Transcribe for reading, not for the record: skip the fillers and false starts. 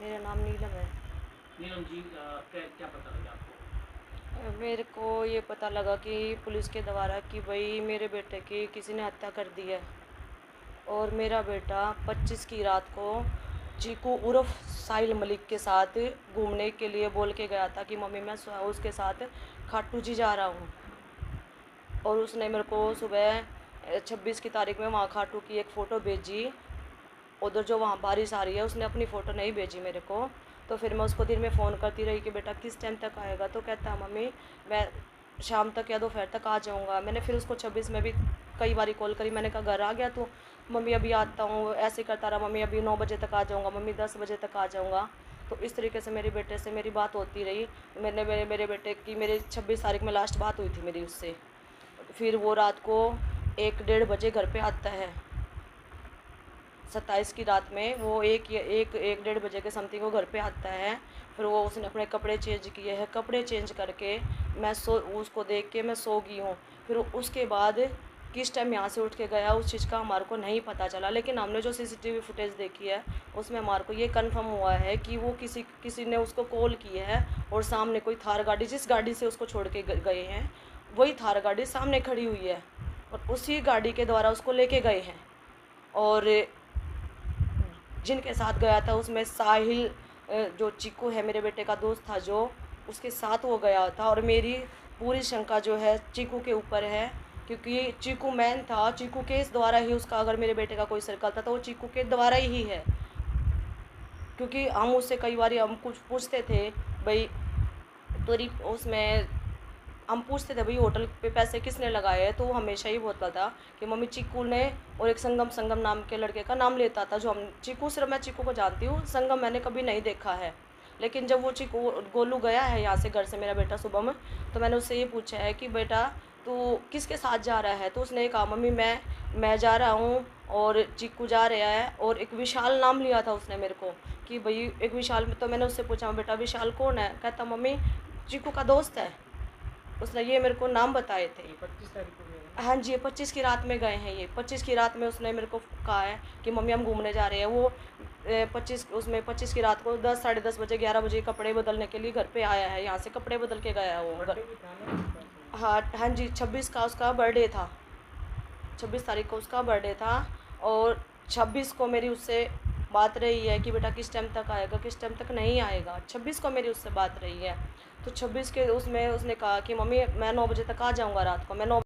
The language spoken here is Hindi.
मेरा नाम नीलम है। नीलम जी, क्या क्या पता लगा आपको? मेरे को ये पता लगा कि पुलिस के द्वारा कि भाई मेरे बेटे की किसी ने हत्या कर दी है। और मेरा बेटा 25 की रात को चीकू उर्फ साहिल मलिक के साथ घूमने के लिए बोल के गया था कि मम्मी मैं उसके साथ खाटू जी जा रहा हूँ। और उसने मेरे को सुबह 26 की तारीख में वहाँ खाटू की एक फ़ोटो भेजी। उधर जो वहाँ बारिश आ रही है उसने अपनी फ़ोटो नहीं भेजी मेरे को। तो फिर मैं उसको दिन में फ़ोन करती रही कि बेटा किस टाइम तक आएगा, तो कहता है मम्मी मैं शाम तक या दोपहर तक आ जाऊँगा। मैंने फिर उसको 26 में भी कई बारी कॉल करी, मैंने कहा घर आ गया तो मम्मी अभी आता हूँ, ऐसे करता रहा, मम्मी अभी 9 बजे तक आ जाऊँगा, मम्मी 10 बजे तक आ जाऊँगा। तो इस तरीके से मेरे बेटे से मेरी बात होती रही। मेरे बेटे की मेरी 26 तारीख में लास्ट बात हुई थी मेरी उससे। फिर वो रात को 1 डेढ़ बजे घर पे आता है। 27 की रात में वो एक डेढ़ बजे के समथिंग वो घर पे आता है। फिर वो उसने अपने कपड़े चेंज किए हैं, कपड़े चेंज करके मैं उसको देख के मैं सो गई हूँ। फिर उसके बाद किस टाइम यहाँ से उठ के गया उस चीज़ का हमारे को नहीं पता चला, लेकिन हमने जो सीसीटीवी फुटेज देखी है उसमें हमारे को ये कंफर्म हुआ है कि वो किसी ने उसको कॉल की है और सामने कोई थार गाड़ी, जिस गाड़ी से उसको छोड़ के गए हैं वही थार गाड़ी सामने खड़ी हुई है और उसी गाड़ी के द्वारा उसको लेके गए हैं। और जिनके साथ गया था उसमें साहिल जो चीकू है मेरे बेटे का दोस्त था, जो उसके साथ वो गया था। और मेरी पूरी शंका जो है चीकू के ऊपर है, क्योंकि चीकू मैन था, चीकू के इस द्वारा ही उसका अगर मेरे बेटे का कोई सर्कल था तो वो चीकू के द्वारा ही है। क्योंकि हम उससे कई बार हम कुछ पूछते थे भाई तेरी उसमें हम पूछते थे भाई होटल पे पैसे किसने लगाए हैं, तो वो हमेशा ही बोलता था कि मम्मी चीकू ने, और एक संगम संगम नाम के लड़के का नाम लेता था। जो हम चीकू, सिर्फ मैं चीकू को जानती हूँ, संगम मैंने कभी नहीं देखा है। लेकिन जब वो चीकू गोलू गया है यहाँ से घर से मेरा बेटा सुबह में, तो मैंने उससे ये पूछा है कि बेटा तू किसके साथ जा रहा है, तो उसने कहा मम्मी मैं जा रहा हूँ और चीकू जा रहा है। और एक विशाल नाम लिया था उसने मेरे को कि भाई एक विशाल में, तो मैंने उससे पूछा बेटा विशाल कौन है, कहता मम्मी चीकू का दोस्त है। उसने ये मेरे को नाम बताए थे। ये 25 तारीख को गए हैं? हाँ जी, ये 25 की रात में गए हैं। ये 25 की रात में उसने मेरे को कहा है कि मम्मी हम घूमने जा रहे हैं। वो 25 की रात को 10 साढ़े 10 बजे 11 बजे कपड़े बदलने के लिए घर पे आया है, यहाँ से कपड़े बदल के गया है वो बर्थडे भी था ना उसका शायद? हाँ हाँ जी, 26 का उसका बर्थडे था। 26 तारीख को उसका बर्थडे था। और 26 को मेरी उससे बात रही है कि बेटा किस टाइम तक आएगा, किस टाइम तक नहीं आएगा। 26 को मेरी उससे बात रही है। तो 26 के उसमें उसने कहा कि मम्मी मैं 9 बजे तक आ जाऊँगा रात को। मैं 9